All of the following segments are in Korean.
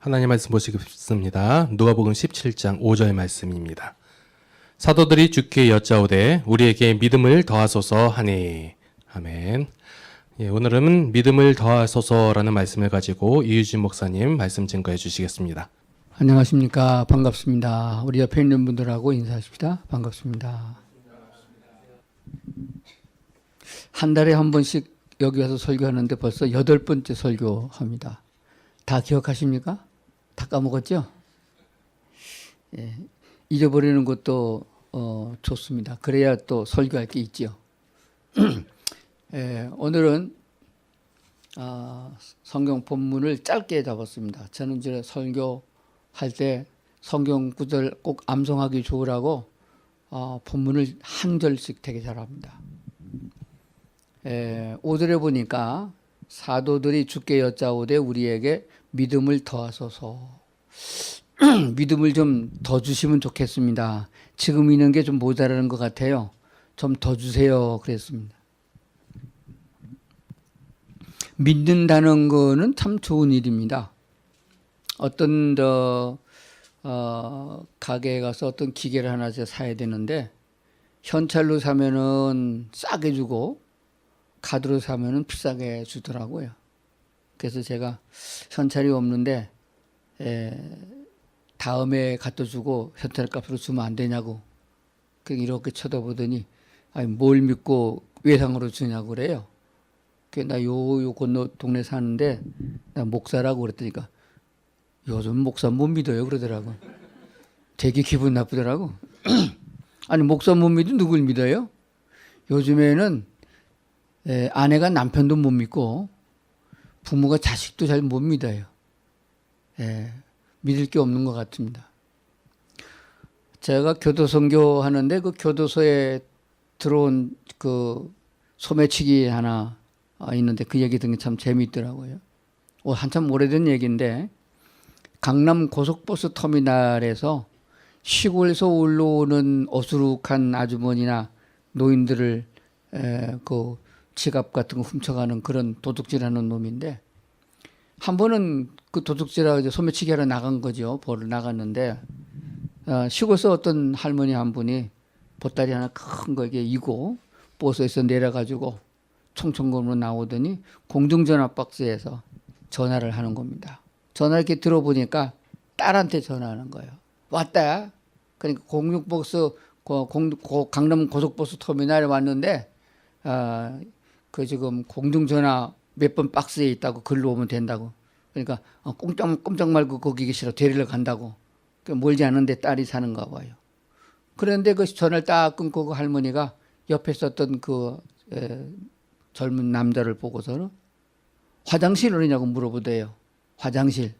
하나님 말씀 보시겠습니다. 누가복음 17장 5절 말씀입니다. 사도들이 주께 여짜오되 우리에게 믿음을 더하소서 하니. 아멘. 오늘은 믿음을 더하소서라는 말씀을 가지고 이유진 목사님 말씀 증거해 주시겠습니다. 안녕하십니까. 반갑습니다. 우리 옆에 있는 분들하고 인사하십시다. 반갑습니다. 한 달에 한 번씩 여기 와서 설교하는데 벌써 8번째 설교합니다. 다 기억하십니까? 다 까먹었죠? 예, 잊어버리는 것도 좋습니다. 그래야 또 설교할 게 있죠. 예, 오늘은 성경 본문을 짧게 잡았습니다. 저는 이제 설교할 때 성경 구절 꼭 암송하기 좋으라고 본문을 한 절씩 되게 잘합니다. 5절에 보니까 사도들이 주께 여짜오되 우리에게 믿음을 더하소서. 믿음을 좀 더 주시면 좋겠습니다. 지금 있는 게 좀 모자라는 것 같아요. 좀 더 주세요. 그랬습니다. 믿는다는 거는 참 좋은 일입니다. 어떤 가게에 가서 어떤 기계를 하나 사야 되는데 현찰로 사면은 싸게 주고 카드로 사면은 비싸게 주더라고요. 그래서 제가 현찰이 없는데 다음에 갖다 주고 현찰 값으로 주면 안 되냐고 이렇게 쳐다보더니 아니 뭘 믿고 외상으로 주냐고 그래요. 나 요 건너 동네 사는데 나 목사라고 그랬더니까 요즘 목사 못 믿어요 그러더라고. 되게 기분 나쁘더라고. 아니 목사 못 믿으면 누굴 믿어요? 요즘에는 아내가 남편도 못 믿고 부모가 자식도 잘 못 믿어요. 믿을 게 없는 것 같습니다. 제가 교도 선교 하는데 그 교도소에 들어온 그 소매치기 하나 있는데 그 얘기 듣는 게 참 재미있더라고요. 한참 오래된 얘기인데 강남 고속버스 터미널에서 시골에서 올라오는 어수룩한 아주머니나 노인들을 그 지갑 같은 거 훔쳐가는 그런 도둑질하는 놈인데 한 번은 그 도둑질하고 소매치기 하러 나간 거죠. 보러 나갔는데 시골에서 어떤 할머니 한 분이 보따리 하나 큰 거 이게 이고 버스에서 내려가지고 총총검으로 나오더니 공중전화 박스에서 전화를 하는 겁니다. 전화 이렇게 들어보니까 딸한테 전화하는 거예요. 왔다. 그러니까 공중버스 강남 고속버스 터미널에 왔는데 그 지금 공중전화 몇 번 박스에 있다고 글로 오면 된다고. 그러니까 꼼짝 말고 거기 계시러 데리러 간다고. 멀지 않은데 딸이 사는가 봐요. 그런데 그 전화를 딱 끊고 그 할머니가 옆에 있었던 그 젊은 남자를 보고서는 화장실 어디냐고 물어보대요. 화장실.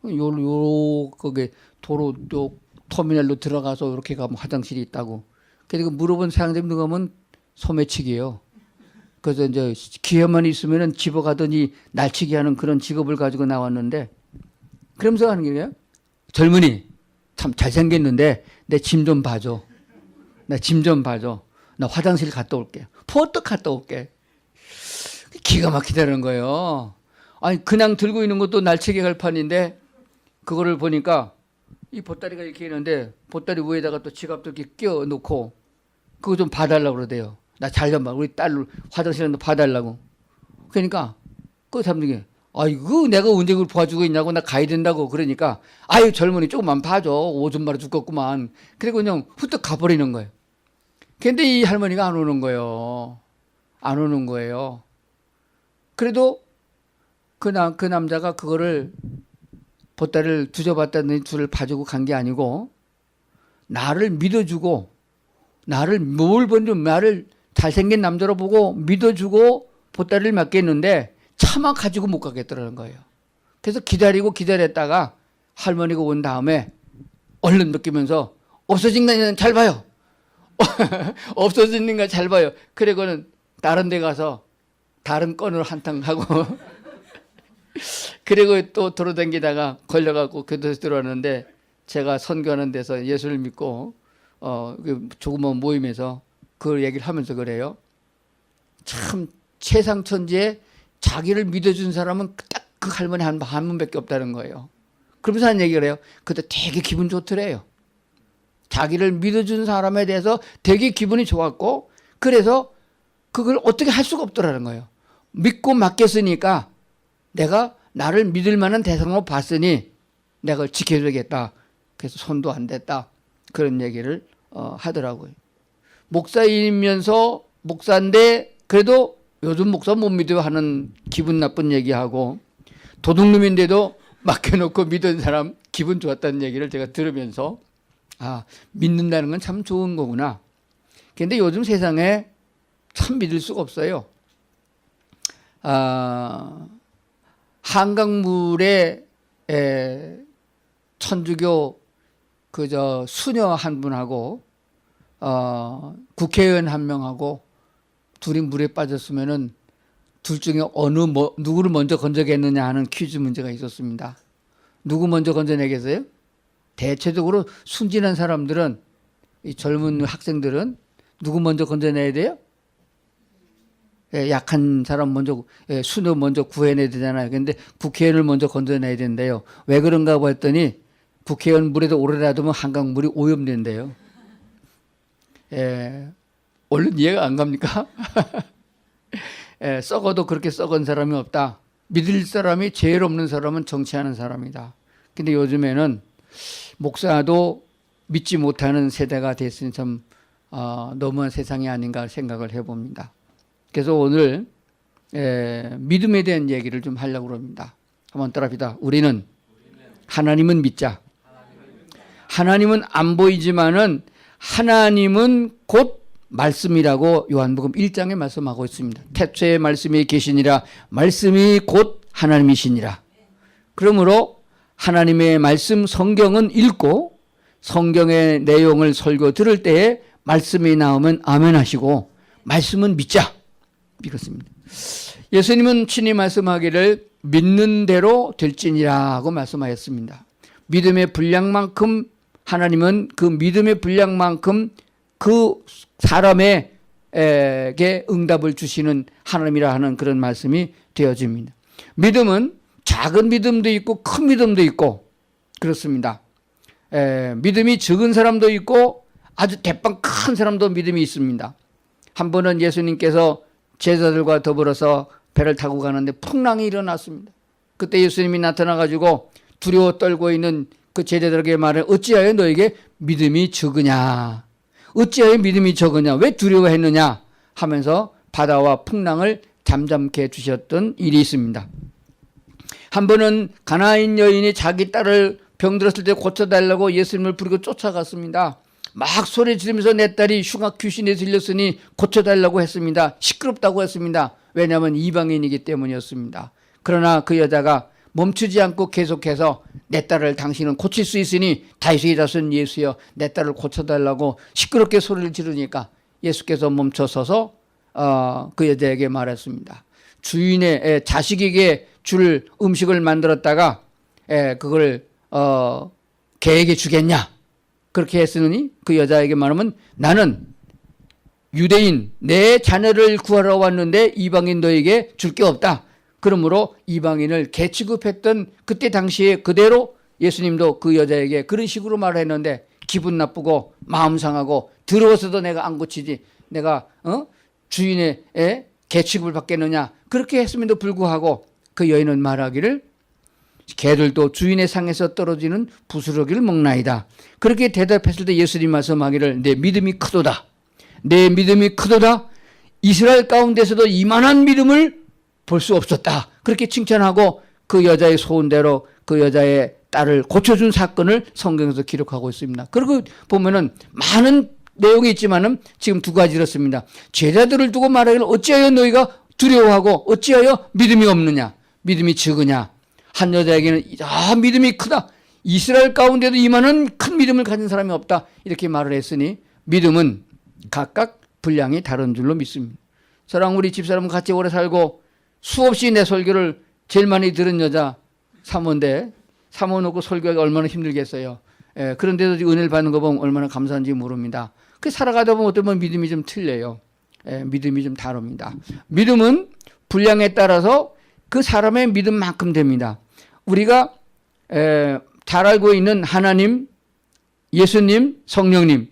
거기 도로 쪽 터미널로 들어가서 이렇게 가면 화장실이 있다고. 그리고 물어본 사람들이 누가 하면 소매치기예요. 그래서 이제 기회만 있으면은 집어가더니 날치기 하는 그런 직업을 가지고 나왔는데 그러면서 하는 게요. 젊은이 참 잘생겼는데 내 짐 좀 봐줘. 나 짐 좀 봐줘. 나 화장실 갔다 올게. 퍼뜩 갔다 올게. 기가 막히다는 거예요. 아니 그냥 들고 있는 것도 날치기 갈 판인데 그거를 보니까 이 보따리가 이렇게 있는데 보따리 위에다가 또 지갑도 이렇게 끼워 놓고 그거 좀 봐달라고 그러대요. 나 잘 좀 봐. 우리 딸 화장실에 봐달라고. 그러니까 그 사람들이 아이고 내가 언제 그걸 봐주고 있냐고 나 가야 된다고 그러니까 아유 젊은이 조금만 봐줘. 오줌 마려 죽겠구만. 그리고 그냥 후딱 가버리는 거예요. 근데 이 할머니가 안 오는 거예요. 안 오는 거예요. 그래도 그 남자가 그거를 보따리를 뒤져봤다더니 둘을 봐주고 간 게 아니고 나를 믿어주고 나를 잘생긴 남자로 보고 믿어주고 보따리를 맡겼는데 차마 가지고 못 가겠더라는 거예요. 그래서 기다렸다가 할머니가 온 다음에 얼른 느끼면서 없어진 거 잘 봐요. 없어진 거 잘 봐요. 그리고는 다른 데 가서 다른 건으로 한탕 하고 그리고 또 돌아다니다가 걸려갖고 교도소에 들어왔는데 제가 선교하는 데서 예수를 믿고 조그만 모임에서 그 얘기를 하면서 그래요. 참 최상천지에 자기를 믿어준 사람은 딱 그 할머니 한 분밖에 없다는 거예요. 그러면서 하는 얘기를 해요. 그때 되게 기분 좋더래요. 자기를 믿어준 사람에 대해서 되게 기분이 좋았고, 그래서 그걸 어떻게 할 수가 없더라는 거예요. 믿고 맡겼으니까 내가 나를 믿을 만한 대상으로 봤으니 내가 그걸 지켜줘야겠다. 그래서 손도 안 댔다. 그런 얘기를 하더라고요. 목사이면서 목사인데 그래도 요즘 목사 못 믿어요 하는 기분 나쁜 얘기하고, 도둑놈인데도 맡겨놓고 믿은 사람 기분 좋았다는 얘기를 제가 들으면서 믿는다는 건 참 좋은 거구나. 그런데 요즘 세상에 참 믿을 수가 없어요. 한강물에 천주교 수녀 한 분하고 국회의원 한 명하고 둘이 물에 빠졌으면은 둘 중에 누구를 먼저 건져겠느냐 하는 퀴즈 문제가 있었습니다. 누구 먼저 건져내겠어요? 대체적으로 순진한 사람들은, 이 젊은 학생들은 누구 먼저 건져내야 돼요? 약한 사람 먼저, 수녀 먼저 구해내야 되잖아요. 근데 국회의원을 먼저 건져내야 된대요. 왜 그런가 했더니 국회의원 물에도 오래 놔두면 한강물이 오염된대요. 얼른 이해가 안 갑니까? 썩어도 그렇게 썩은 사람이 없다. 믿을 사람이 제일 없는 사람은 정치하는 사람이다. 근데 요즘에는 목사도 믿지 못하는 세대가 됐으니 참 너무한 세상이 아닌가 생각을 해봅니다. 그래서 오늘 믿음에 대한 얘기를 좀 하려고 합니다. 한번 따라합시다. 우리는 하나님은 믿자. 하나님은 안 보이지만은 하나님은 곧 말씀이라고 요한복음 1장에 말씀하고 있습니다. 태초에 말씀이 계시니라, 말씀이 곧 하나님이시니라. 그러므로 하나님의 말씀 성경은 읽고 성경의 내용을 설교 들을 때에 말씀이 나오면 아멘 하시고 말씀은 믿자. 이렇습니다. 예수님은 친히 말씀하기를 믿는 대로 될지니라고 말씀하였습니다. 믿음의 분량만큼 하나님은 그 믿음의 분량만큼 그 사람에게 응답을 주시는 하나님이라 하는 그런 말씀이 되어집니다. 믿음은 작은 믿음도 있고 큰 믿음도 있고 그렇습니다. 믿음이 적은 사람도 있고 아주 대빵 큰 사람도 믿음이 있습니다. 한 번은 예수님께서 제자들과 더불어서 배를 타고 가는데 풍랑이 일어났습니다. 그때 예수님이 나타나가지고 두려워 떨고 있는 그 제자들에게 말해, 어찌하여 너에게 믿음이 적으냐? 어찌하여 믿음이 적으냐? 왜 두려워했느냐? 하면서 바다와 풍랑을 잠잠케 해주셨던 일이 있습니다. 한 번은 가나안 여인이 자기 딸을 병들었을 때 고쳐달라고 예수님을 부르고 쫓아갔습니다. 막 소리 지르면서 내 딸이 흉악 귀신에 들렸으니 고쳐달라고 했습니다. 시끄럽다고 했습니다. 왜냐하면 이방인이기 때문이었습니다. 그러나 그 여자가 멈추지 않고 계속해서 내 딸을 당신은 고칠 수 있으니 다윗의 자손 예수여 내 딸을 고쳐달라고 시끄럽게 소리를 지르니까 예수께서 멈춰서서 그 여자에게 말했습니다. 주인의 자식에게 줄 음식을 만들었다가 그걸 개에게 주겠냐? 그렇게 했으니 그 여자에게 말하면 나는 유대인 내 자녀를 구하러 왔는데 이방인 너에게 줄 게 없다. 그러므로 이방인을 개 취급했던 그때 당시에 그대로 예수님도 그 여자에게 그런 식으로 말을 했는데 기분 나쁘고 마음 상하고 더러워서도 내가 안 고치지 내가 주인의 개 취급을 받겠느냐 그렇게 했음에도 불구하고 그 여인은 말하기를 개들도 주인의 상에서 떨어지는 부스러기를 먹나이다. 그렇게 대답했을 때 예수님 말씀하기를 내 믿음이 크도다. 내 믿음이 크도다. 이스라엘 가운데서도 이만한 믿음을 볼 수 없었다. 그렇게 칭찬하고 그 여자의 소원대로 그 여자의 딸을 고쳐준 사건을 성경에서 기록하고 있습니다. 그리고 보면은 많은 내용이 있지만은 지금 두 가지를 씁니다. 제자들을 두고 말하기를 어찌하여 너희가 두려워하고 어찌하여 믿음이 없느냐, 믿음이 적으냐. 한 여자에게는 믿음이 크다. 이스라엘 가운데도 이만한 큰 믿음을 가진 사람이 없다. 이렇게 말을 했으니 믿음은 각각 분량이 다른 줄로 믿습니다. 저랑 우리 집사람은 같이 오래 살고 수없이 내 설교를 제일 많이 들은 여자 사모인데 사모 놓고 설교하기 얼마나 힘들겠어요. 그런데도 은혜를 받는 거 보면 얼마나 감사한지 모릅니다. 그 살아가다 보면 어떤 번 믿음이 좀 틀려요. 믿음이 좀 다릅니다. 믿음은 분량에 따라서 그 사람의 믿음만큼 됩니다. 우리가 잘 알고 있는 하나님, 예수님, 성령님.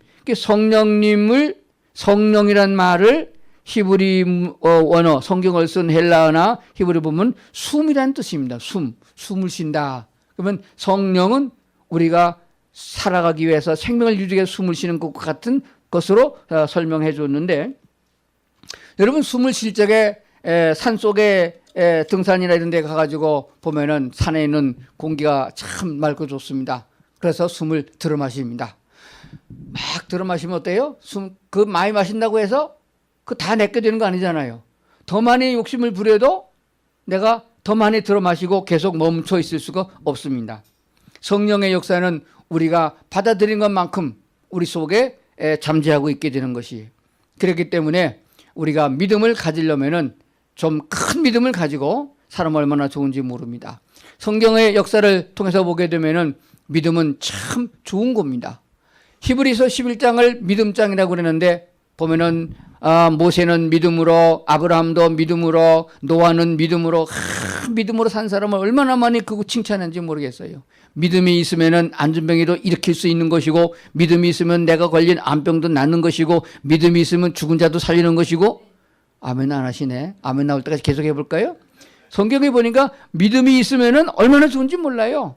성령이란 말을 히브리 원어, 성경을 쓴 헬라어나 히브리 보면 숨이란 뜻입니다. 숨을 쉰다. 그러면 성령은 우리가 살아가기 위해서 생명을 유지하기 위해서 숨을 쉬는 것과 같은 것으로 설명해 줬는데, 여러분 숨을 쉴 적에 산속에 등산이나 이런 데 가가지고 보면은 산에 있는 공기가 참 맑고 좋습니다. 그래서 숨을 들어 마십니다. 막 들어 마시면 어때요? 그 많이 마신다고 해서 그 다 내게 되는 거 아니잖아요. 더 많이 욕심을 부려도 내가 더 많이 들어 마시고 계속 멈춰 있을 수가 없습니다. 성령의 역사는 우리가 받아들인 것만큼 우리 속에 잠재하고 있게 되는 것이, 그렇기 때문에 우리가 믿음을 가지려면은 좀 큰 믿음을 가지고 사람 얼마나 좋은지 모릅니다. 성경의 역사를 통해서 보게 되면은 믿음은 참 좋은 겁니다. 히브리서 11장을 믿음장이라고 그러는데 보면은 모세는 믿음으로, 아브라함도 믿음으로, 노아는 믿음으로, 믿음으로 산 사람을 얼마나 많이 그거 칭찬했는지 모르겠어요. 믿음이 있으면은 안전병이도 일으킬 수 있는 것이고, 믿음이 있으면 내가 걸린 암병도 낫는 것이고, 믿음이 있으면 죽은 자도 살리는 것이고. 아멘 안 하시네. 아멘 나올 때까지 계속 해볼까요? 성경에 보니까 믿음이 있으면은 얼마나 좋은지 몰라요.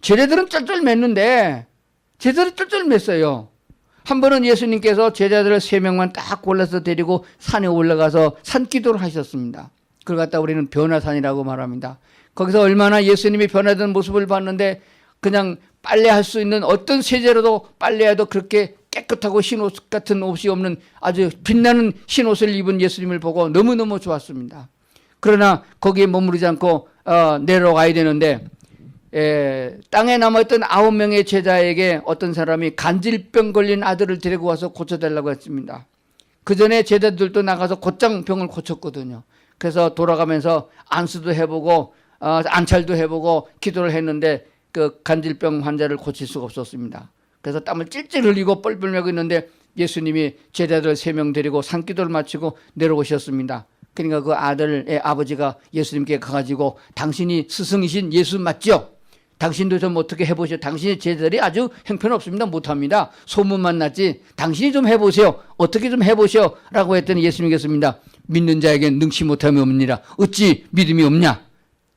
쟤네들은 쩔쩔 맸는데 제자들 쩔쩔 맸어요. 한 번은 예수님께서 제자들 3명만 딱 골라서 데리고 산에 올라가서 산기도를 하셨습니다. 그걸 갖다 우리는 변화산이라고 말합니다. 거기서 얼마나 예수님이 변화된 모습을 봤는데, 그냥 빨래할 수 있는 어떤 세제로도 빨래해도 그렇게 깨끗하고 흰옷 같은 옷이 없는 아주 빛나는 흰옷을 입은 예수님을 보고 너무너무 좋았습니다. 그러나 거기에 머무르지 않고 내려가야 되는데, 땅에 남아있던 9명의 제자에게 어떤 사람이 간질병 걸린 아들을 데리고 와서 고쳐달라고 했습니다. 그 전에 제자들도 나가서 곧장 병을 고쳤거든요. 그래서 돌아가면서 안수도 해보고 안찰도 해보고 기도를 했는데 그 간질병 환자를 고칠 수가 없었습니다. 그래서 땀을 찔찔 흘리고 뻘뻘 매고 있는데 예수님이 제자들 3명 데리고 산기도를 마치고 내려오셨습니다. 그러니까 그 아들의 아버지가 예수님께 가가지고, 당신이 스승이신 예수 맞죠? 당신도 좀 어떻게 해보세요. 당신의 제자들이 아주 형편없습니다. 못합니다. 소문만 났지. 당신이 좀 해보세요. 어떻게 좀 해보세요. 라고 했더니 예수님께서입니다. 믿는 자에겐 능치 못함이 없느니라. 어찌 믿음이 없냐.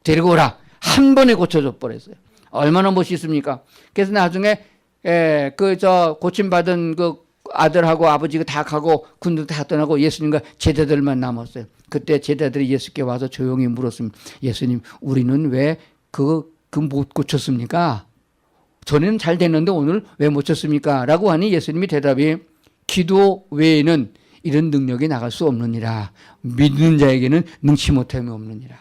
데리고 오라. 한 번에 고쳐줘 버렸어요. 얼마나 멋있습니까? 그래서 나중에 고침받은 그 아들하고 아버지가 다 가고 군도 다 떠나고 예수님과 제자들만 남았어요. 그때 제자들이 예수께 와서 조용히 물었습니다. 예수님, 우리는 왜 못 고쳤습니까? 전에는 잘 됐는데 오늘 왜 못 쳤습니까? 라고 하니 예수님이 대답이, 기도 외에는 이런 능력이 나갈 수 없느니라. 믿는 자에게는 능치 못함이 없느니라.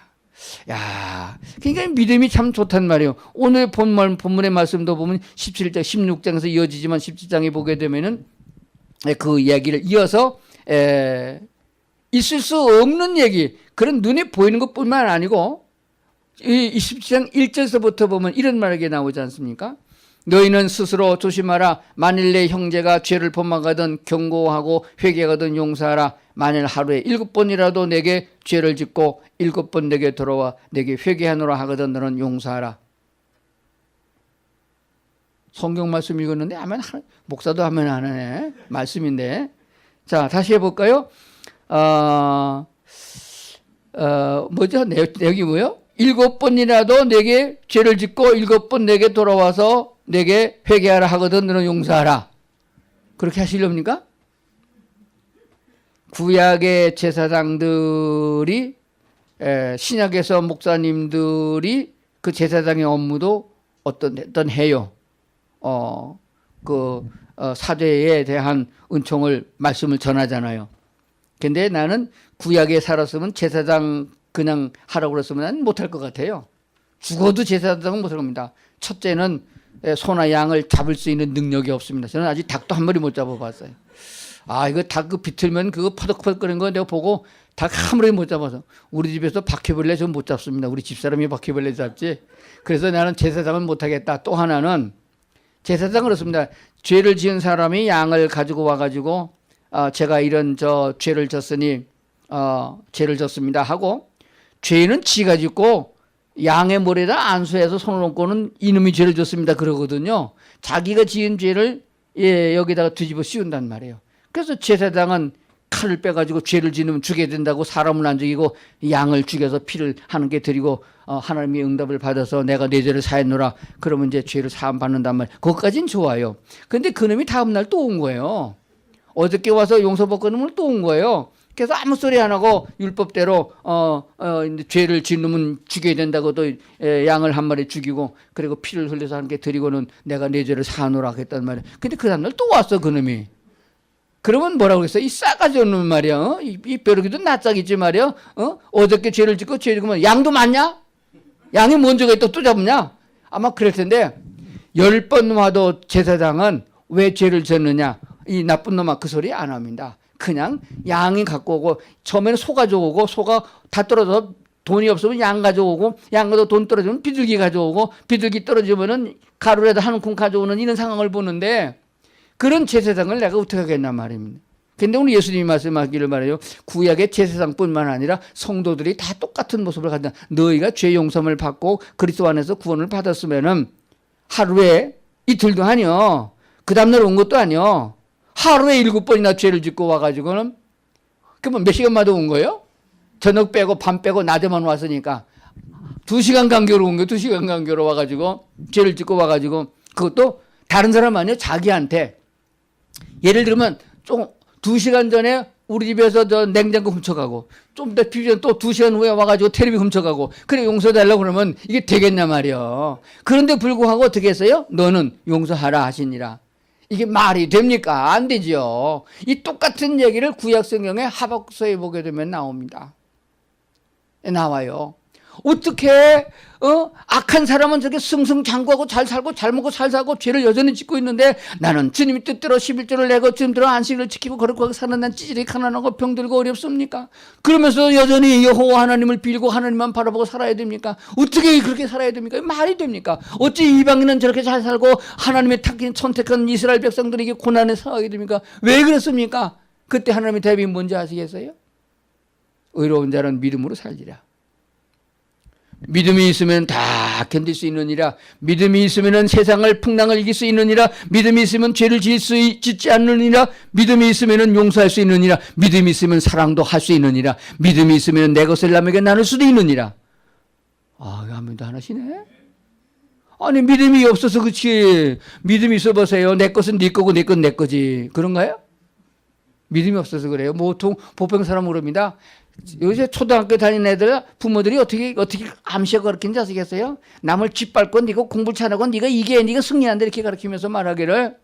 야, 그러니까 믿음이 참 좋단 말이에요. 오늘 본문의 말씀도 보면 17장, 16장에서 이어지지만 17장에 보게 되면은 그 이야기를 이어서 있을 수 없는 얘기, 그런 눈에 보이는 것뿐만 아니고 이 17장 1절서부터 보면 이런 말이 나오지 않습니까? 너희는 스스로 조심하라. 만일 내 형제가 죄를 범하거든 경고하고 회개하거든 용서하라. 만일 하루에 7번이라도 내게 죄를 짓고 7번 내게 돌아와 내게 회개하노라 하거든 너는 용서하라. 성경 말씀 읽었는데 목사도 하면 안 하네. 말씀인데. 자, 다시 해볼까요? 뭐죠? 내용이 뭐요? 7번이라도 내게 죄를 짓고 7번 내게 돌아와서 내게 회개하라 하거든 너는 용서하라. 그렇게 하시렵니까? 구약의 제사장들이, 신약에서 목사님들이 그 제사장의 업무도 어떤 해요. 사죄에 대한 은총을, 말씀을 전하잖아요. 근데 나는 구약에 살았으면 제사장 그냥 하라고 그랬으면 난 못할 것 같아요. 죽어도 제사장은 못할 겁니다. 첫째는 소나 양을 잡을 수 있는 능력이 없습니다. 저는 아직 닭도 한 마리 못 잡아봤어요. 이거 닭 비틀면 그거 퍼덕퍼덕거리는 거 내가 보고 닭 한 마리 못 잡아서. 우리 집에서 바퀴벌레 좀 못 잡습니다. 우리 집사람이 바퀴벌레 잡지. 그래서 나는 제사장은 못하겠다. 또 하나는 제사장은 그렇습니다. 죄를 지은 사람이 양을 가지고 와가지고 제가 이런 죄를 졌으니 죄를 졌습니다 하고, 죄는 지가 짓고 양의 머리에다 안수해서 손을 얹고는 이놈이 죄를 졌습니다 그러거든요. 자기가 지은 죄를 여기다가 뒤집어 씌운단 말이에요. 그래서 제사장은 칼을 빼가지고 죄를 지으면 죽게 된다고 사람을 안 죽이고 양을 죽여서 피를 하는 게 드리고 하나님의 응답을 받아서 내가 내 죄를 사했노라 그러면 이제 죄를 사함 받는단 말이에요. 그것까지는 좋아요. 근데 그놈이 다음날 또 온 거예요. 어저께 와서 용서받고 놈은 또 온 거예요. 그래서 아무 소리 안 하고 율법대로 죄를 지은 놈은 죽여야 된다고 또 양을 한 마리 죽이고 그리고 피를 흘려서 하는 게 드리고는 내가 내 죄를 사노라 했단 말이에요. 근데 그 다음날 또 왔어 그놈이. 그러면 뭐라고 그랬어? 이 싸가지 없는 말이야. 이 벼룩이도 낯짝이지 말이야. 어저께 죄를 짓고 죄 지으면 양도 많냐? 양이 먼저가 또 잡냐? 아마 그럴 텐데 10번 와도 제사장은 왜 죄를 졌느냐? 이 나쁜 놈아 그 소리 안 합니다. 그냥 양이 갖고 오고 처음에는 소 가져오고 소가 다 떨어져서 돈이 없으면 양 가져오고 양 가도 돈 떨어지면 비둘기 가져오고 비둘기 떨어지면은 가루에다 한 움큼 가져오는 이런 상황을 보는데 그런 제사장을 내가 어떻게 하겠나 말입니다. 근데 오늘 예수님이 말씀하기를 말해요. 구약의 제사장뿐만 아니라 성도들이 다 똑같은 모습을 갖다 너희가 죄 용서를 받고 그리스도 안에서 구원을 받았으면은 하루에 이틀도 아니요. 그 다음날 온 것도 아니요. 하루에 7번이나 죄를 짓고 와가지고는 그러면 몇 시간마다 온 거예요? 저녁 빼고 밤 빼고 낮에만 왔으니까 2시간 간격으로 온 거예요. 2시간 간격으로 와가지고 죄를 짓고 와가지고 그것도 다른 사람 아니에요. 자기한테 예를 들면 좀 2시간 전에 우리 집에서 저 냉장고 훔쳐가고 좀 더 비전 또 2시간 후에 와가지고 텔레비 훔쳐가고 그래 용서달라고 그러면 이게 되겠냐 말이요. 그런데 불구하고 어떻게 했어요? 너는 용서하라 하시니라. 이게 말이 됩니까? 안 되죠. 이 똑같은 얘기를 구약 성경에 하박국서에 보게 되면 나옵니다. 나와요. 어떻게 악한 사람은 저렇게 승승장구하고 잘 살고 잘 먹고 잘 사고 죄를 여전히 짓고 있는데 나는 주님이 뜻대로 11조를 내고 주님대로 안식일을 지키고 거룩하게 사는 난 찌질이 가난하고 병들고 어렵습니까? 그러면서 여전히 여호와 하나님을 빌고 하나님만 바라보고 살아야 됩니까? 어떻게 그렇게 살아야 됩니까? 말이 됩니까? 어찌 이방인은 저렇게 잘 살고 하나님의 선택한 이스라엘 백성들에게 고난에 상하게 됩니까? 왜 그렇습니까? 그때 하나님의 대답이 뭔지 아시겠어요? 의로운 자는 믿음으로 살리라. 믿음이 있으면 다 견딜 수 있느니라. 믿음이 있으면 세상을 풍랑을 이길 수 있느니라. 믿음이 있으면 죄를 짓지 않느니라. 믿음이 있으면 용서할 수 있느니라. 믿음이 있으면 사랑도 할 수 있느니라. 믿음이 있으면 내 것을 남에게 나눌 수도 있느니라. 아, 아멘도 하시네. 아니 믿음이 없어서 그렇지. 믿음이 있어 보세요. 내 것은 네 거고 내 건 내 거지. 그런가요? 믿음이 없어서 그래요. 보통 보통 사람 그럽니다. 요새 초등학교 다니는 애들 부모들이 어떻게 암시가 가르치는지 아시겠어요? 남을 짓밟고 네가 공부 잘하고 네가 네가 승리한다 이렇게 가르치면서 말하기를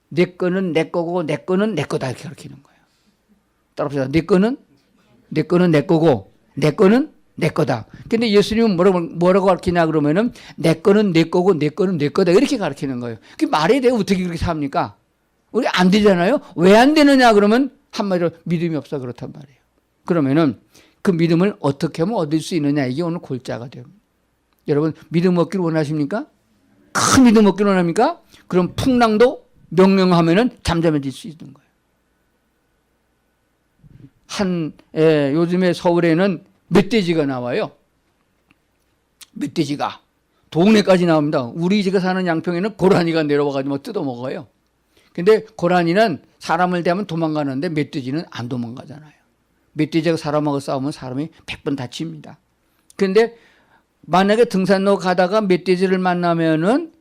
내 거는 내 거고 내 거는 내 거다 이렇게 가르치는 거예요. 따라합시다. 내 거는 내 거고 내 거는 내 거다. 근데 예수님은 뭐라고 가르치냐 그러면은 내 거는 내 거고 내 거는 내 거다 이렇게 가르치는 거예요. 그게 말이 돼요? 어떻게 그렇게 삽니까? 우리 안 되잖아요. 왜 안 되느냐 그러면 한마디로 믿음이 없어 그렇단 말이에요. 그러면은 그 믿음을 어떻게 하면 얻을 수 있느냐 이게 오늘 골자가 돼요. 여러분 믿음 얻기를 원하십니까? 큰 믿음 얻기를 원합니까? 그럼 풍랑도 명령하면은 잠잠해질 수 있는 거예요. 요즘에 서울에는 멧돼지가 나와요. 멧돼지가 동네까지 나옵니다. 우리 제가 사는 양평에는 고라니가 내려와가지고 뜯어 먹어요. 근데 고라니는 사람을 대하면 도망가는데 멧돼지는 안 도망가잖아요. 멧돼지가 사람하고 싸우면 사람이 100번 다칩니다. 그런데 만약에 등산로 가다가 멧돼지를 만나면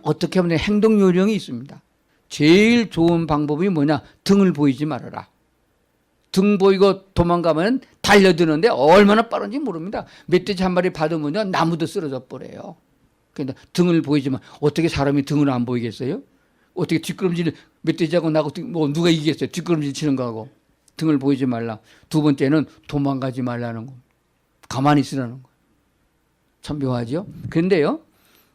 어떻게 하면 행동 요령이 있습니다. 제일 좋은 방법이 뭐냐? 등을 보이지 말아라. 등 보이고 도망가면 달려드는데 얼마나 빠른지 모릅니다. 멧돼지 한 마리 받으면요 나무도 쓰러져 버려요. 그런데 등을 보이지만 어떻게 사람이 등을 안 보이겠어요? 어떻게 뒷걸음질 멧돼지하고 나하고 누가 이기겠어요? 뒷걸음질 치는 거하고. 등을 보이지 말라. 두 번째는 도망가지 말라는 거. 가만히 있으라는 거. 참 묘하죠? 그런데요,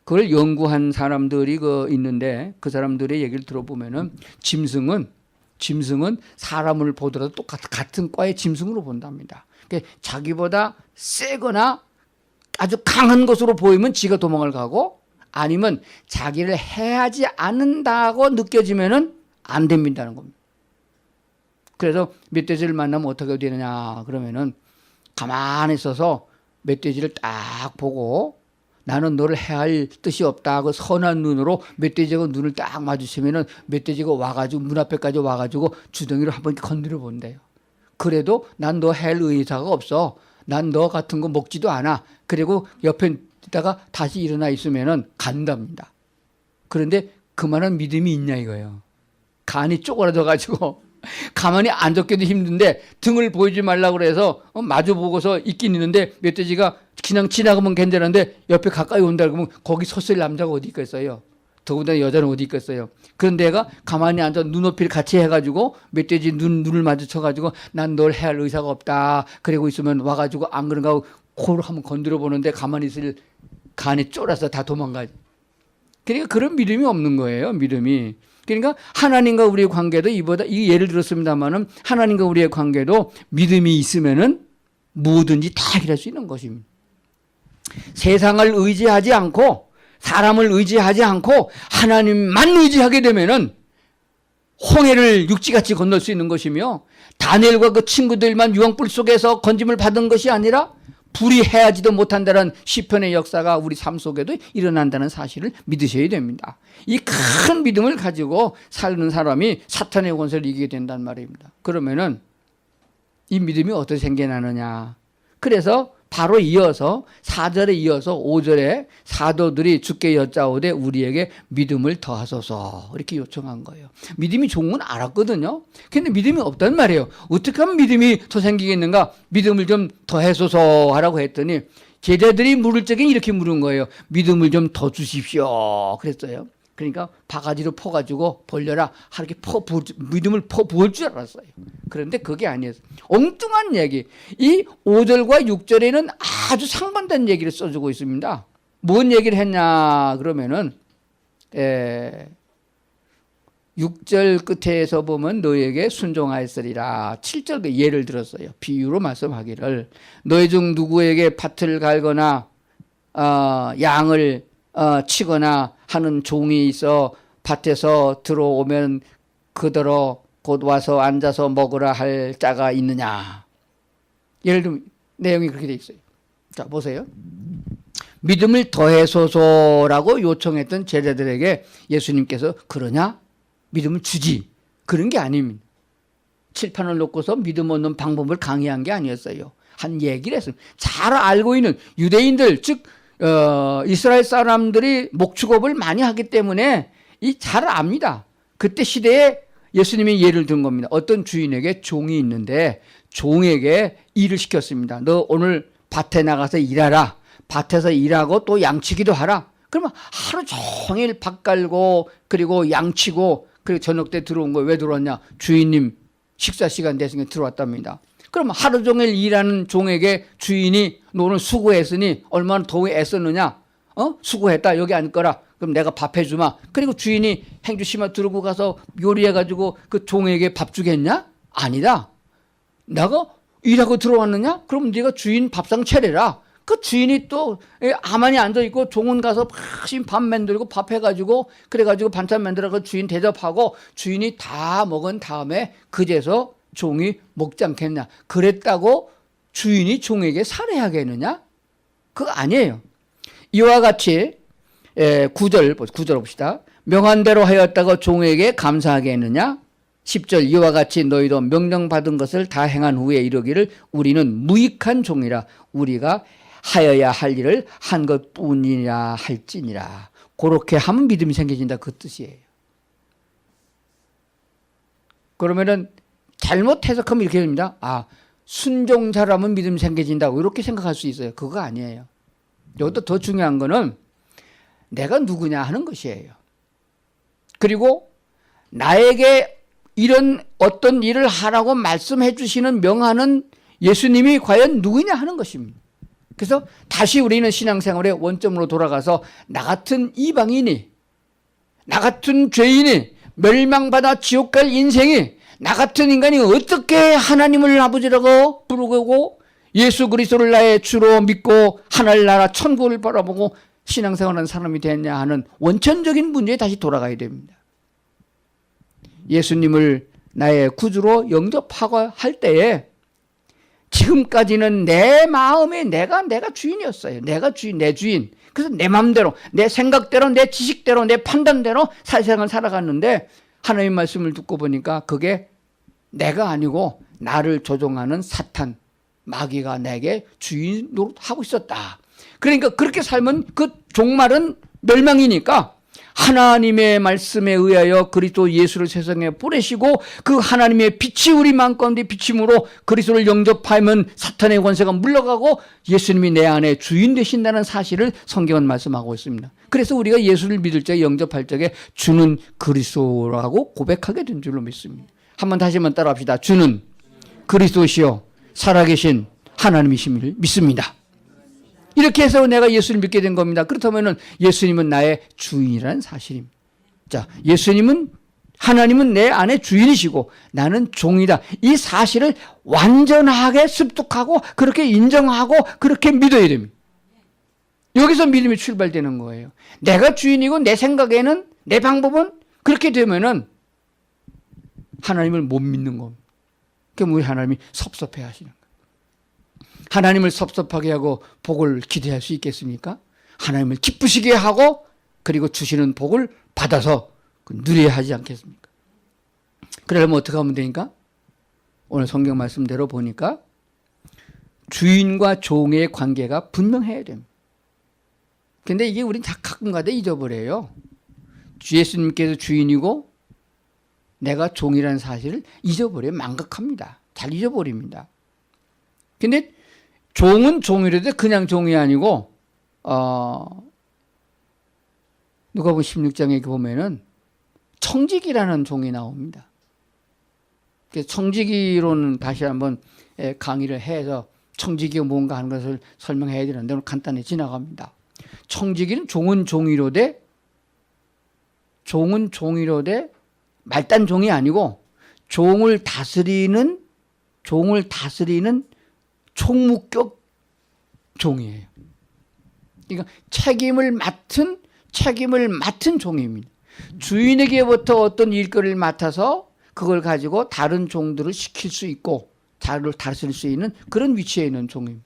그걸 연구한 사람들이 있는데 그 사람들의 얘기를 들어보면은 짐승은 사람을 보더라도 같은 과의 짐승으로 본답니다. 그러니까 자기보다 세거나 아주 강한 것으로 보이면 지가 도망을 가고 아니면 자기를 해하지 않는다고 느껴지면은 안 됩니다는 겁니다. 그래서 멧돼지를 만나면 어떻게 되느냐 그러면은 가만히 있어서 멧돼지를 딱 보고 나는 너를 해할 뜻이 없다 하고 선한 눈으로 멧돼지가 눈을 딱 마주치면은 멧돼지가 와가지고 문 앞에까지 와가지고 주둥이로 한번 건드려 본대요. 그래도 난 너 할 의사가 없어. 난 너 같은 거 먹지도 않아. 그리고 옆에 있다가 다시 일어나 있으면은 간답니다. 그런데 그만한 믿음이 있냐 이거예요. 간이 쪼그라져가지고 가만히 앉았기도 힘든데 등을 보이지 말라고 그래서 마주 보고서 있긴 있는데 멧돼지가 그냥 지나가면 괜찮은데 옆에 가까이 온다 그러면 거기 섰을 남자가 어디 있겠어요. 더군다나 여자는 어디 있겠어요. 그런데 얘가 가만히 앉아 눈높이를 같이 해가지고 멧돼지 눈을 마주쳐가지고 난 널 해할 의사가 없다. 그러고 있으면 와가지고 안 그런가 하고 코를 한번 건드려 보는데 가만히 있을 간이 쫄아서 다 도망가지. 그러니까 그런 믿음이 없는 거예요. 믿음이. 그러니까 하나님과 우리의 관계도 이 예를 들었습니다만은 하나님과 우리의 관계도 믿음이 있으면은 뭐든지 다 해결할 수 있는 것입니다. 세상을 의지하지 않고 사람을 의지하지 않고 하나님만 의지하게 되면은 홍해를 육지같이 건널 수 있는 것이며 다니엘과 그 친구들만 유황불 속에서 건짐을 받은 것이 아니라 불이 해하지도 못한다는 시편의 역사가 우리 삶 속에도 일어난다는 사실을 믿으셔야 됩니다. 이 큰 믿음을 가지고 사는 사람이 사탄의 권세를 이기게 된단 말입니다. 그러면은 이 믿음이 어떻게 생겨나느냐. 그래서 바로 이어서 4절에 이어서 5절에 사도들이 주께 여짜오되 우리에게 믿음을 더하소서 이렇게 요청한 거예요. 믿음이 좋은 건 알았거든요. 근데 믿음이 없단 말이에요. 어떻게 하면 믿음이 더 생기겠는가? 믿음을 좀 더해소서 하라고 했더니 제자들이 물을 적에 이렇게 물은 거예요. 믿음을 좀 더 주십시오 그랬어요. 그러니까 바가지로 퍼가지고 벌려라 이렇게 믿음을 퍼부을 줄 알았어요. 그런데 그게 아니었어요. 엉뚱한 얘기. 이 5절과 6절에는 아주 상반된 얘기를 써주고 있습니다. 뭔 얘기를 했냐 그러면은 6절 끝에서 보면 너에게 순종하였으리라. 7절 예를 들었어요. 비유로 말씀하기를 너희 중 누구에게 밭을 갈거나 양을 치거나 하는 종이 있어 밭에서 들어오면 그대로 곧 와서 앉아서 먹으라 할 자가 있느냐. 예를 들면 내용이 그렇게 돼 있어요. 자 보세요. 믿음을 더해소서라고 요청했던 제자들에게 예수님께서 그러냐? 믿음을 주지. 그런 게 아닙니다. 칠판을 놓고서 믿음 얻는 방법을 강의한 게 아니었어요. 한 얘기를 했어요. 잘 알고 있는 유대인들 즉 이스라엘 사람들이 목축업을 많이 하기 때문에 잘 압니다. 그때 시대에 예수님이 예를 든 겁니다. 어떤 주인에게 종이 있는데 종에게 일을 시켰습니다. 너 오늘 밭에 나가서 일하라. 밭에서 일하고 또 양치기도 하라. 그러면 하루 종일 밭 갈고 그리고 양치고 그리고 저녁 때 들어온 거예요. 왜 들어왔냐? 주인님 식사 시간 됐으니까 들어왔답니다. 그럼 하루 종일 일하는 종에게 주인이 너 오늘 수고했으니 얼마나 더위 애썼느냐? 수고했다. 여기 앉거라. 그럼 내가 밥 해주마. 그리고 주인이 행주심화 들고 가서 요리해가지고 그 종에게 밥 주겠냐? 아니다. 내가 일하고 들어왔느냐? 그럼 네가 주인 밥상 차려라. 그 주인이 또 가만히 앉아있고 종은 가서 밥 만들고 밥 해가지고 그래가지고 반찬 만들어서 주인 대접하고 주인이 다 먹은 다음에 그제서 종이 먹지 않겠냐. 그랬다고 주인이 종에게 살해하겠느냐? 그거 아니에요. 이와 같이 9절 봅시다. 명한 대로 하였다고 종에게 감사하겠느냐? 10절 이와 같이 너희도 명령받은 것을 다 행한 후에 이르기를 우리는 무익한 종이라 우리가 하여야 할 일을 한 것뿐이라 할지니라. 그렇게 하면 믿음이 생겨진다 그 뜻이에요. 그러면은 잘못 해석하면 이렇게 됩니다. 순종자라면 믿음이 생겨진다고 이렇게 생각할 수 있어요. 그거 아니에요. 이것도 더 중요한 거는 내가 누구냐 하는 것이에요. 그리고 나에게 이런 어떤 일을 하라고 말씀해 주시는 명하는 예수님이 과연 누구냐 하는 것입니다. 그래서 다시 우리는 신앙생활의 원점으로 돌아가서 나 같은 이방인이 나 같은 죄인이 멸망받아 지옥 갈 인생이 나 같은 인간이 어떻게 하나님을 아버지라고 부르고 예수 그리스도를 나의 주로 믿고 하늘나라 천국을 바라보고 신앙생활하는 사람이 됐냐 하는 원천적인 문제에 다시 돌아가야 됩니다. 예수님을 나의 구주로 영접하고 할 때에 지금까지는 내 마음에 내가 주인이었어요. 내가 주인, 내 주인. 그래서 내 마음대로, 내 생각대로, 내 지식대로, 내 판단대로 세상을 살아갔는데 하나님의 말씀을 듣고 보니까 그게 내가 아니고 나를 조종하는 사탄, 마귀가 내게 주인 노릇하고 있었다. 그러니까 그렇게 살면 그 종말은 멸망이니까 하나님의 말씀에 의하여 그리스도 예수를 세상에 보내시고 그 하나님의 빛이 우리 마음 가운데 비침으로 그리스도를 영접하면 사탄의 권세가 물러가고 예수님이 내 안에 주인 되신다는 사실을 성경은 말씀하고 있습니다. 그래서 우리가 예수를 믿을 적에 영접할 적에 주는 그리스도라고 고백하게 된 줄로 믿습니다. 한번 다시 한번 따라합시다. 주는 그리스도시요 살아계신 하나님이심을 믿습니다. 이렇게 해서 내가 예수를 믿게 된 겁니다. 그렇다면 예수님은 나의 주인이라는 사실입니다. 자, 하나님은 내 안에 주인이시고 나는 종이다. 이 사실을 완전하게 습득하고 그렇게 인정하고 그렇게 믿어야 됩니다. 여기서 믿음이 출발되는 거예요. 내가 주인이고 내 생각에는 내 방법은 그렇게 되면은 하나님을 못 믿는 겁니다. 그럼 우리 하나님이 섭섭해 하시는 거예요. 하나님을 섭섭하게 하고 복을 기대할 수 있겠습니까? 하나님을 기쁘시게 하고 그리고 주시는 복을 받아서 누려야 하지 않겠습니까? 그러려면 어떻게 하면 되니까? 오늘 성경 말씀대로 보니까 주인과 종의 관계가 분명해야 됩니다. 근데 이게 우린 다 가끔가다 잊어버려요. 예수님께서 주인이고 내가 종이라는 사실을 잊어버려요. 망각합니다. 잘 잊어버립니다. 근데 종은 종이라도 그냥 종이 아니고 누가복음 16장에 보면은 청지기라는 종이 나옵니다. 그래서 청지기로는 다시 한번 강의를 해서 청지기가 뭔가 하는 것을 설명해야 되는데 오늘 간단히 지나갑니다. 청지기는 종은 종이로되 말단 종이 아니고 종을 다스리는 총무격 종이에요. 그러니까 책임을 맡은 종입니다. 주인에게부터 어떤 일거리를 맡아서 그걸 가지고 다른 종들을 시킬 수 있고 자를 다스릴 수 있는 그런 위치에 있는 종입니다.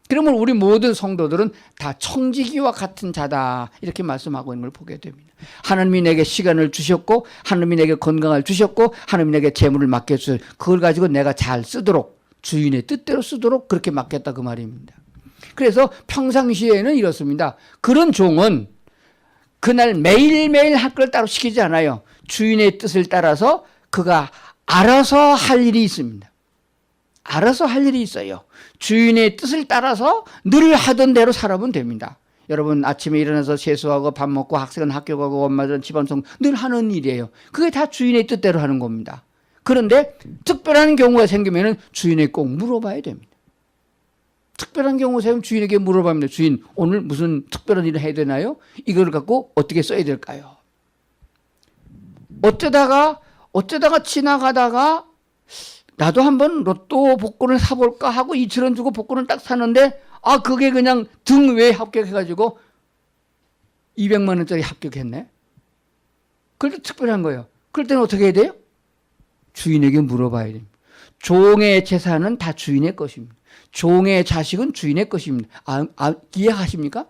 그러면 우리 모든 성도들은 다 청지기와 같은 자다 이렇게 말씀하고 있는 걸 보게 됩니다. 하나님이 내게 시간을 주셨고 하나님이 내게 건강을 주셨고 하나님이 내게 재물을 맡겨주셨어요. 그걸 가지고 내가 잘 쓰도록 주인의 뜻대로 쓰도록 그렇게 맡겼다 그 말입니다. 그래서 평상시에는 이렇습니다. 그런 종은 그날 매일매일 할 걸 따로 시키지 않아요. 주인의 뜻을 따라서 그가 알아서 할 일이 있습니다. 알아서 할 일이 있어요. 주인의 뜻을 따라서 늘 하던 대로 살아보면 됩니다. 여러분 아침에 일어나서 세수하고 밥 먹고 학생은 학교 가고 엄마들은 집안청 늘 하는 일이에요. 그게 다 주인의 뜻대로 하는 겁니다. 그런데 특별한 경우가 생기면 주인에게 꼭 물어봐야 됩니다. 특별한 경우가 생기면 주인에게 물어봅니다. 주인 오늘 무슨 특별한 일을 해야 되나요? 이걸 갖고 어떻게 써야 될까요? 어쩌다가 지나가다가 나도 한번 로또 복권을 사볼까 하고 2,000원 주고 복권을 딱 사는데 그게 그냥 등 외에 합격해가지고 200만 원짜리 합격했네. 그럴 때 특별한 거예요. 그럴 때는 어떻게 해야 돼요? 주인에게 물어봐야 됩니다. 종의 재산은 다 주인의 것입니다. 종의 자식은 주인의 것입니다. 이해하십니까?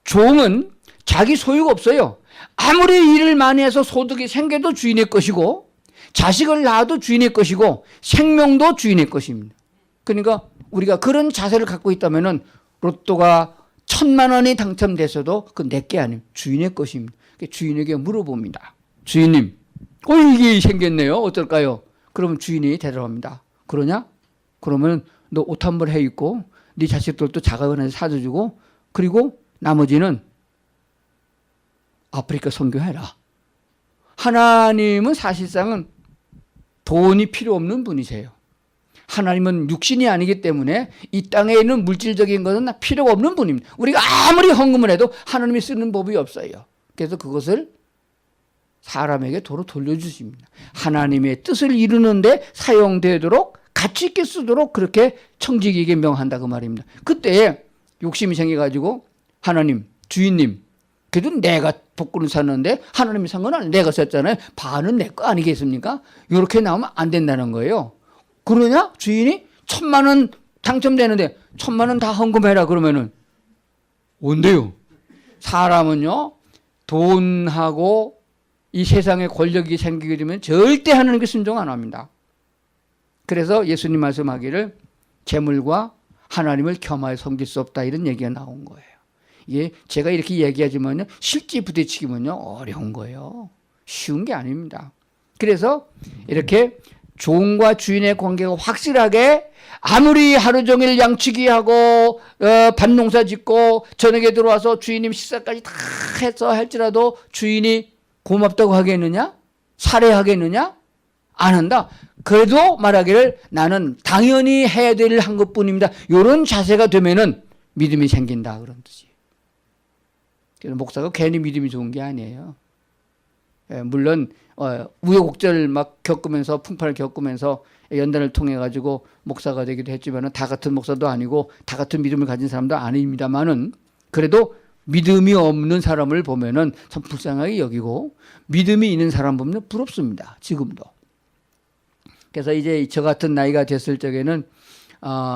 종은 자기 소유가 없어요. 아무리 일을 많이 해서 소득이 생겨도 주인의 것이고 자식을 낳아도 주인의 것이고 생명도 주인의 것입니다. 그러니까 우리가 그런 자세를 갖고 있다면 로또가 1,000만 원이 당첨됐어도 그건 내게 아니에요. 주인의 것입니다. 주인에게 물어봅니다. 주인님, 이게 생겼네요. 어떨까요? 그러면 주인이 대답합니다. 그러냐? 그러면 너 옷 한 벌 해 입고 네 자식들도 자가은행 사줘주고 그리고 나머지는 아프리카 선교해라. 하나님은 사실상은 돈이 필요 없는 분이세요. 하나님은 육신이 아니기 때문에 이 땅에 있는 물질적인 것은 필요가 없는 분입니다. 우리가 아무리 헌금을 해도 하나님이 쓰는 법이 없어요. 그래서 그것을 사람에게 도로 돌려주십니다. 하나님의 뜻을 이루는데 사용되도록 가치 있게 쓰도록 그렇게 청지기에게 명한다 그 말입니다. 그때 욕심이 생겨가지고 하나님, 주인님, 그래도 내가 복권을 샀는데 하나님이 산 건 아니에요. 내가 샀잖아요. 반은 내 거 아니겠습니까? 이렇게 나오면 안 된다는 거예요. 그러냐? 주인이 1,000만 원 당첨되는데 1,000만 원 다 헌금해라 그러면은 온대요. 사람은요, 돈하고 이 세상에 권력이 생기게 되면 절대 하나님께 순종 안 합니다. 그래서 예수님 말씀하기를 재물과 하나님을 겸하여 섬길 수 없다, 이런 얘기가 나온 거예요. 이게 제가 이렇게 얘기하지만요, 실제 부딪히기면요 어려운 거예요. 쉬운 게 아닙니다. 그래서 이렇게 종과 주인의 관계가 확실하게, 아무리 하루 종일 양치기 하고 밭농사 짓고 저녁에 들어와서 주인님 식사까지 다 해서 할지라도 주인이 고맙다고 하겠느냐? 살해하겠느냐? 안 한다. 그래도 말하기를 나는 당연히 해야 될 한 것뿐입니다. 이런 자세가 되면은 믿음이 생긴다, 그런 뜻이에요. 그래서 목사가 괜히 믿음이 좋은 게 아니에요. 물론 우여곡절 막 겪으면서, 풍파를 겪으면서 연단을 통해 가지고 목사가 되기도 했지만은 다 같은 목사도 아니고 다 같은 믿음을 가진 사람도 아닙니다만은, 그래도 믿음이 없는 사람을 보면은 참 불쌍하게 여기고 믿음이 있는 사람 보면 부럽습니다, 지금도. 그래서 이제 저 같은 나이가 됐을 적에는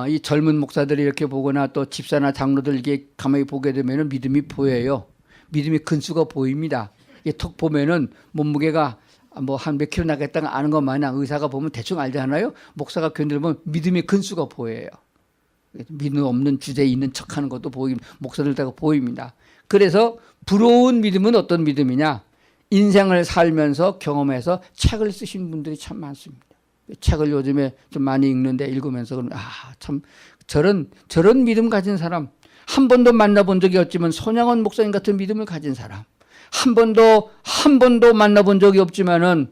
이 젊은 목사들이 이렇게 보거나 또 집사나 장로들 이렇게 가만히 보게 되면은 믿음이 보여요. 믿음이 근수가 보입니다. 이게 턱 보면은 몸무게가 뭐 한 몇 킬로 나겠다가 아는 것 마냥 의사가 보면 대충 알잖아요. 목사가 견디면 믿음의 근수가 보여요. 믿음 없는 주제에 있는 척하는 것도 보입니다. 목사들다가 보입니다. 그래서 부러운 믿음은 어떤 믿음이냐? 인생을 살면서 경험해서 책을 쓰신 분들이 참 많습니다. 책을 요즘에 좀 많이 읽는데, 읽으면서 참 저런 믿음 가진 사람, 한 번도 만나본 적이 없지만 손양원 목사님 같은 믿음을 가진 사람, 한 번도 만나본 적이 없지만은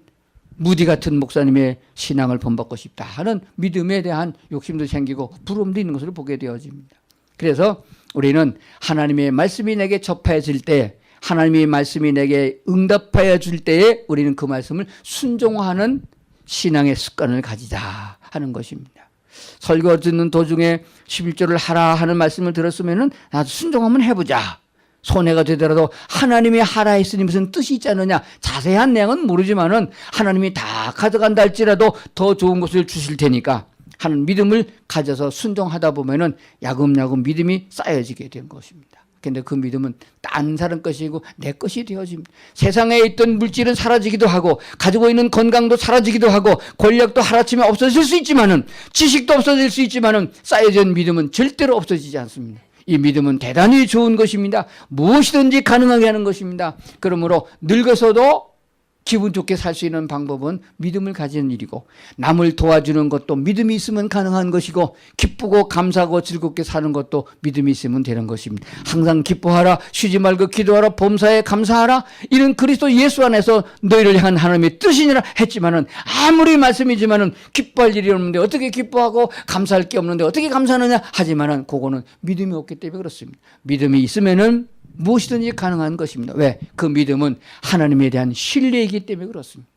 무디 같은 목사님의 신앙을 본받고 싶다 하는 믿음에 대한 욕심도 생기고 부러움도 있는 것을 보게 되어집니다. 그래서 우리는 하나님의 말씀이 내게 접해질 때, 하나님의 말씀이 내게 응답하여 줄 때에 우리는 그 말씀을 순종하는 신앙의 습관을 가지자 하는 것입니다. 설교 듣는 도중에 11조를 하라 하는 말씀을 들었으면은 나도 순종 한번 해보자. 손해가 되더라도 하나님이 하라 했으니 무슨 뜻이 있지 않느냐. 자세한 내용은 모르지만은 하나님이 다 가져간다 할지라도 더 좋은 것을 주실 테니까 하는 믿음을 가져서 순종하다 보면은 야금야금 믿음이 쌓여지게 된 것입니다. 근데 그 믿음은 딴 사람 것이고 내 것이 되어집니다. 세상에 있던 물질은 사라지기도 하고 가지고 있는 건강도 사라지기도 하고 권력도 하루아침에 없어질 수 있지만은, 지식도 없어질 수 있지만은 쌓여진 믿음은 절대로 없어지지 않습니다. 이 믿음은 대단히 좋은 것입니다. 무엇이든지 가능하게 하는 것입니다. 그러므로 늙어서도 기분 좋게 살 수 있는 방법은 믿음을 가지는 일이고, 남을 도와주는 것도 믿음이 있으면 가능한 것이고, 기쁘고 감사하고 즐겁게 사는 것도 믿음이 있으면 되는 것입니다. 항상 기뻐하라, 쉬지 말고 기도하라, 범사에 감사하라, 이는 그리스도 예수 안에서 너희를 향한 하나님의 뜻이니라 했지만은, 아무리 말씀이지만은 기뻐할 일이 없는데 어떻게 기뻐하고 감사할 게 없는데 어떻게 감사하느냐 하지만은 그거는 믿음이 없기 때문에 그렇습니다. 믿음이 있으면은 무엇이든지 가능한 것입니다. 왜? 그 믿음은 하나님에 대한 신뢰이기 때문에 그렇습니다.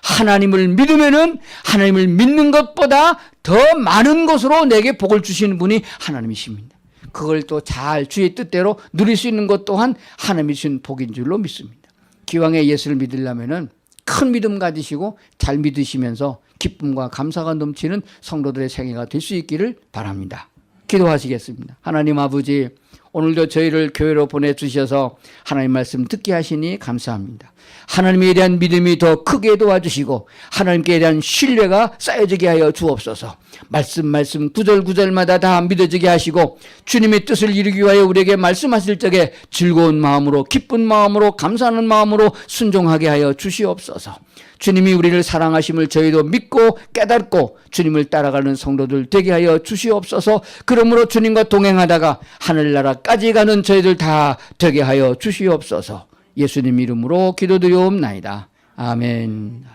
하나님을 믿으면은 하나님을 믿는 것보다 더 많은 것으로 내게 복을 주시는 분이 하나님이십니다. 그걸 또 잘 주의 뜻대로 누릴 수 있는 것 또한 하나님이 주신 복인 줄로 믿습니다. 기왕에 예수를 믿으려면은 큰 믿음 가지시고 잘 믿으시면서 기쁨과 감사가 넘치는 성도들의 생애가 될 수 있기를 바랍니다. 기도하시겠습니다. 하나님 아버지, 오늘도 저희를 교회로 보내주셔서 하나님 말씀 듣게 하시니 감사합니다. 하나님에 대한 믿음이 더 크게 도와주시고 하나님께 대한 신뢰가 쌓여지게 하여 주옵소서. 말씀 구절구절마다 다 믿어지게 하시고 주님의 뜻을 이루기 위하여 우리에게 말씀하실 적에 즐거운 마음으로, 기쁜 마음으로, 감사하는 마음으로 순종하게 하여 주시옵소서. 주님이 우리를 사랑하심을 저희도 믿고 깨닫고 주님을 따라가는 성도들 되게 하여 주시옵소서. 그러므로 주님과 동행하다가 하늘나라까지 가는 저희들 다 되게 하여 주시옵소서. 예수님 이름으로 기도드리옵나이다. 아멘.